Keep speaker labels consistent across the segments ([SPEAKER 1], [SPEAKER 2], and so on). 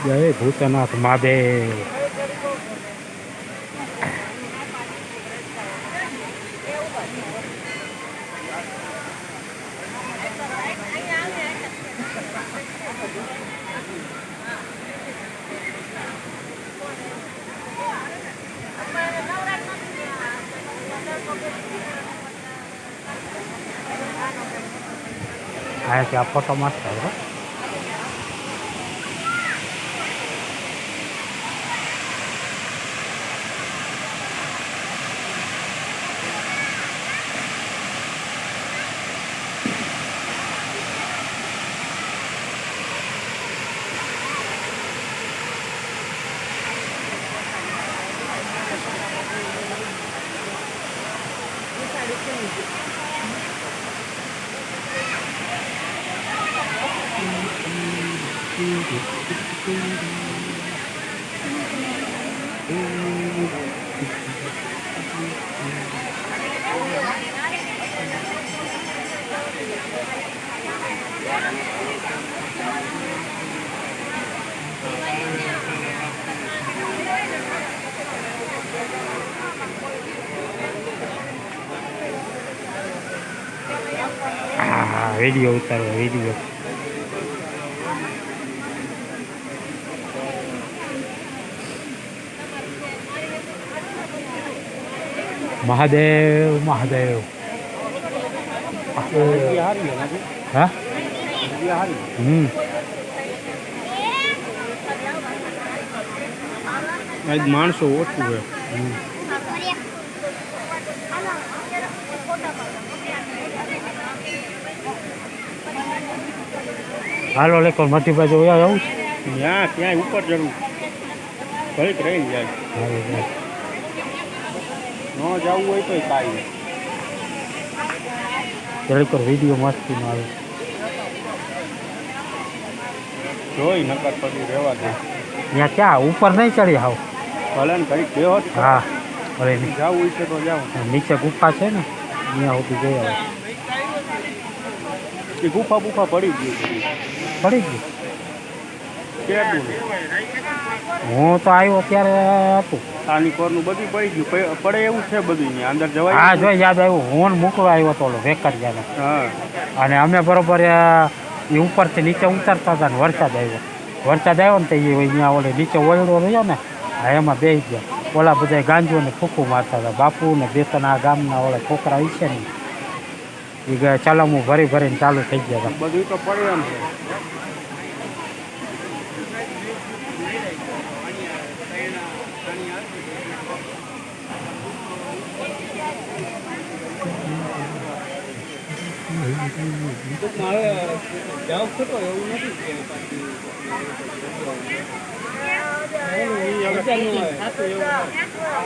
[SPEAKER 1] જય ભૂતનાથ મહાદેવ. અહીંયાથી આ ફોટો મસ્ત આવ્યો. વિડીયો ઉતારો વિડીયો. મહાદેવ મહાદેવ. હા
[SPEAKER 2] માણસો ઓછું છે.
[SPEAKER 1] હાલો લેકો મધી બાજુ આવું
[SPEAKER 2] ત્યાં ક્યાંય ઉપર જરૂર ઘડીક રહી જાય. ન જવું હોય તો કાંઈ
[SPEAKER 1] ઘડીક વિડીયો મસ્તી આવે
[SPEAKER 2] જોઈ નકર પછી રહેવા દે.
[SPEAKER 1] ત્યાં ક્યાં ઉપર નહીં ચડી આવ
[SPEAKER 2] ભલે ને ઘડીક બેહો.
[SPEAKER 1] હા ભલે
[SPEAKER 2] જવું હોય છે તો જાવ.
[SPEAKER 1] નીચે ગુફા છે ને ત્યાં સુધી જઈ આવે.
[SPEAKER 2] એ ગુફા બુફા પડી ગઈ
[SPEAKER 1] પડી ગયું.
[SPEAKER 2] કેટલું
[SPEAKER 1] હું તો આવ્યો ત્યારે હતું
[SPEAKER 2] આની કોરનું બધું પડી ગયું પડે એવું છે બધું ત્યાં અંદર જવાય.
[SPEAKER 1] હા જો યાદ આવ્યું હું મૂકવા આવ્યો હતો વેકરિયાને.
[SPEAKER 2] હા
[SPEAKER 1] અને અમે બરોબર એ ઉપરથી નીચે ઉતરતા હતા ને વરસાદ આવ્યો ને તો એ અહીંયા ઓલે નીચે ઓયડો રહ્યો ને હા એમાં બેસી ગયા. ઓલા બધા ગાંજોને ફૂંકું મારતા હતા. બાપુ ને બે ત્રણ આ ગામના ઓલા છોકરા છે ને એ ગયા ચલામું ભરીને ચાલુ થઈ ગયા હતા.
[SPEAKER 2] બધું તો પડે એમ છે.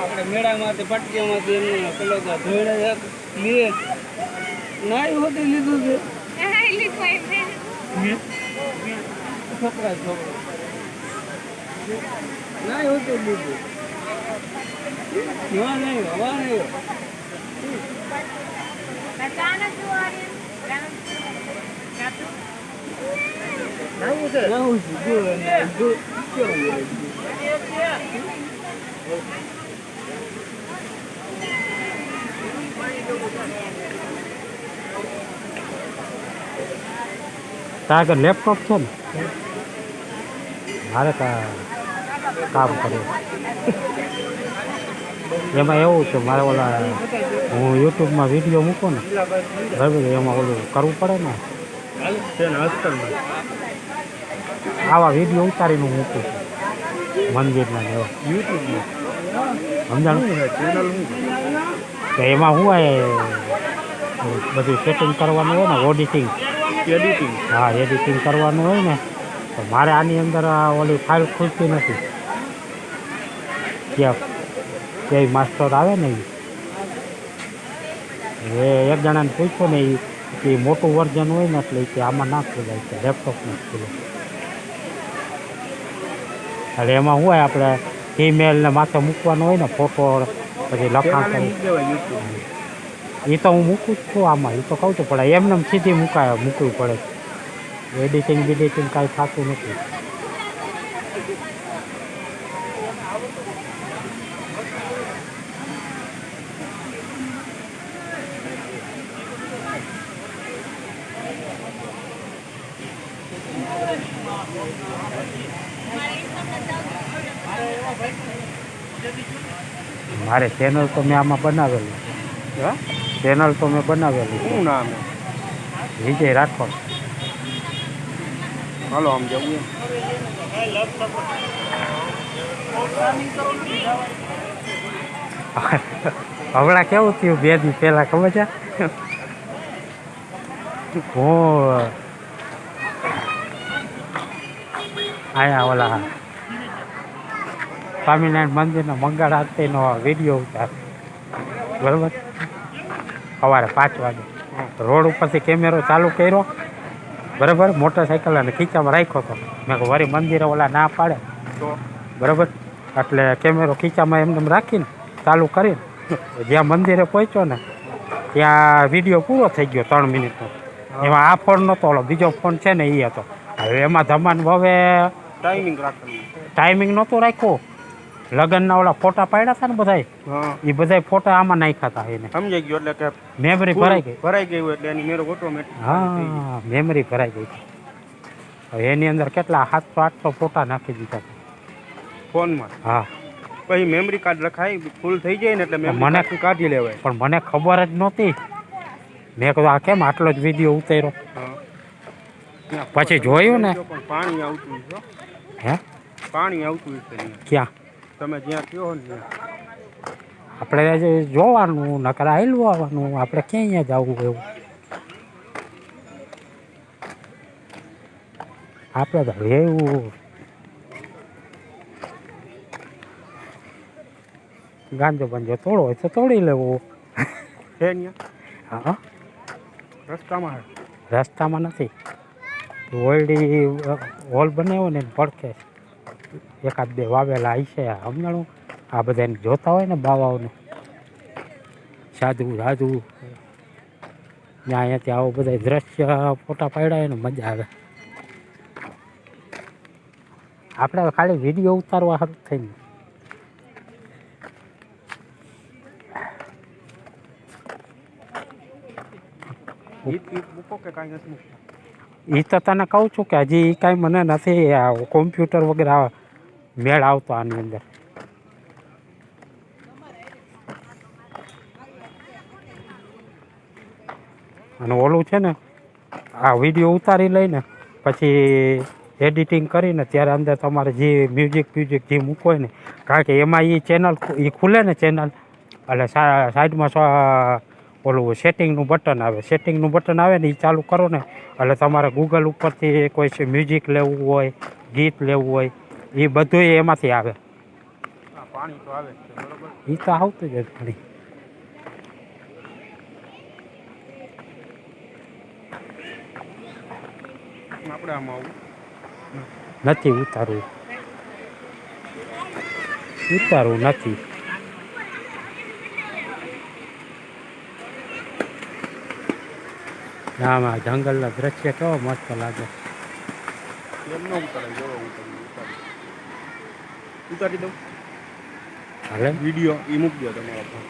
[SPEAKER 3] આપણે મેળામાંથી પટકીમાંથી પેલો ધોળે લીધે નાઈ હોતી લીધું છે છોકરા નાઈ હોતું લીધું નહીં હવા નહીં.
[SPEAKER 1] તારે કે લેપટોપ છે ને મારે કામ કર્યું એમાં એવું છે મારે ઓલા હું યુટ્યુબમાં વિડીયો મૂકું ને બરાબર એમાં ઓલું કરવું પડે ને આવા વિડીયો ઉતારીને હું મૂકું છું મંદિરના એવા
[SPEAKER 2] યુટ્યુબમાં
[SPEAKER 1] સમજાણું
[SPEAKER 2] ચેનલ
[SPEAKER 1] તો એમાં શું હોય બધું સેટિંગ કરવાનું હોય ને ઓડિટિંગ હા એડિટિંગ કરવાનું હોય ને તો મારે આની અંદર ઓલી ફાઇલ ખુલતી નથી. ત્યાં માસ્ટર આવે ને એ એક જણાને પૂછ્યું ને એ મોટું વર્ઝન હોય ને એટલે કે આમાં ના ખોલાય છે લેપટોપમાં જ ખોલે. એટલે એમાં શું હોય આપણે ઈમેલને માથે મૂકવાનું હોય ને ફોટો પછી લખાણ કરી એ તો હું મૂકું જ છું આમાં. એ તો કહું છું પણ એમને સીધી મૂકવી પડે. એડિટિંગ કાંઈ થતું નથી. મારે ચેનલ તો મેં આમાં બનાવેલી
[SPEAKER 2] હા
[SPEAKER 1] ચેનલ તો મેં બનાવેલી છે.
[SPEAKER 2] શું નામ
[SPEAKER 1] વિજય રાઠોડ.
[SPEAKER 2] હાલો આમ જવું એમ
[SPEAKER 1] હમણાં કેવું થયું 2 દી પહેલાં ખબર છે હું અહીંયા ઓલા સ્વામિનારાયણ મંદિરનો મંગળ આરતીનો વિડીયો ઉતાર બરાબર સવારે 5 વાગે રોડ ઉપરથી કેમેરો ચાલુ કર્યો બરાબર મોટરસાઇકલ અને ખીચામાં રાખ્યો હતો મેં કહું વળી મંદિરે ઓલા ના પાડે
[SPEAKER 2] તો
[SPEAKER 1] બરાબર એટલે કેમેરો ખીચામાં એમને રાખીને ચાલુ કરીને જ્યાં મંદિરે પહોંચ્યો ને ત્યાં વિડીયો પૂરો થઈ ગયો 3 મિનિટનો. એમાં આ ફોન નહોતો ઓલો બીજો ફોન છે ને એ હતો. હવે એમાં ધમાન હવે
[SPEAKER 2] ટાઈમિંગ રાખવાનું
[SPEAKER 1] ટાઈમિંગ નહોતું રાખ્યું. લગ્નના ઓલા ફોટા પાડ્યા હતા ને બધાય
[SPEAKER 2] હા
[SPEAKER 1] એ બધાય ફોટા આમાં નાખ્યા હતા એને
[SPEAKER 2] સમજાઈ ગયો એટલે કે
[SPEAKER 1] મેમરી ભરાઈ ગઈ.
[SPEAKER 2] ભરાઈ ગયું એટલે એની મેરો ઓટોમેટિક
[SPEAKER 1] હા મેમરી ભરાઈ ગઈ. હવે એની અંદર કેટલા 700-800 ફોટા નાખી દીધા હતા.
[SPEAKER 2] ફોનમાં
[SPEAKER 1] હા
[SPEAKER 2] પછી મેમરી કાર્ડ રખાય ફૂલ થઈ જાય ને એટલે
[SPEAKER 1] મને-
[SPEAKER 2] મેમરી કાર્ડ કાઢી લેવાય
[SPEAKER 1] પણ મને ખબર જ નહોતી. મેં કીધું આ કેમ આટલો જ વિડીયો ઉતાર્યો.
[SPEAKER 2] હા
[SPEAKER 1] પછી જોયું ને
[SPEAKER 2] પણ પાણી આવતું છે હો.
[SPEAKER 1] હે
[SPEAKER 2] પાણી આવતું છે અહીંયા.
[SPEAKER 1] ક્યાં
[SPEAKER 2] તમે જ્યાં કહો ને ત્યાં
[SPEAKER 1] આપણે આજે જોવાનું નકર આયલું આવવાનું આપણે ક્યાંય જવું એવું આપણે તો એવું ગાંજો બંજો તોડો હોય તો તોડી લેવો.
[SPEAKER 2] છે ત્યાં
[SPEAKER 1] હા
[SPEAKER 2] રસ્તામાં હે.
[SPEAKER 1] રસ્તામાં નથી ઓલડી હોલ બનાવ્યો ને એને પડખે 1-2 વાવેલા હશે સમજાણું. આ બધાને જોતા હોય ને બાવાઓને સાધુ સાધુ ત્યાં અહીંયાથી આવું બધા દ્રશ્ય ફોટા પાડ્યા હોય ને મજા આવે. આપણે ખાલી વિડીયો ઉતારવા સારું થઈને
[SPEAKER 2] ગીત ગીત મૂકો કે કાંઈ નથી મૂકતા
[SPEAKER 1] એ તો તને કહું છું કે હજી કાંઈ મને નથી આ કોમ્પ્યુટર વગેરે મેળ આવતો આની અંદર. અને ઓલું છે ને આ વિડીયો ઉતારી લઈને પછી એડિટિંગ કરીને ત્યારે અંદર તમારે જે મ્યુઝિક જે મૂકવું હોય ને કારણ કે એમાં એ ચેનલ એ ખુલે ને ચેનલ એટલે સાઈડમાં ઓલું સેટિંગનું બટન આવે. સેટિંગનું બટન આવે ને એ ચાલુ કરો ને એટલે તમારે ગૂગલ ઉપરથી કોઈ મ્યુઝિક લેવું હોય ગીત લેવું હોય એ બધું એમાંથી આવે.
[SPEAKER 2] હા પાણી તો આવે જ છે બરોબર
[SPEAKER 1] એ તો આવતું જ ઘણી
[SPEAKER 2] આપણે આમાં આવું
[SPEAKER 1] નથી ઉતારવું નથી. આમાં જંગલના દ્રશ્ય કેવો મસ્ત લાગે.
[SPEAKER 2] એમ ન ઉતારાય જોવો ઉતારી દઉં
[SPEAKER 1] હાલે
[SPEAKER 2] વિડીયો એ મૂકી દો તમારા પર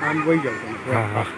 [SPEAKER 2] આમ વહી જાવ તમે
[SPEAKER 1] હા હા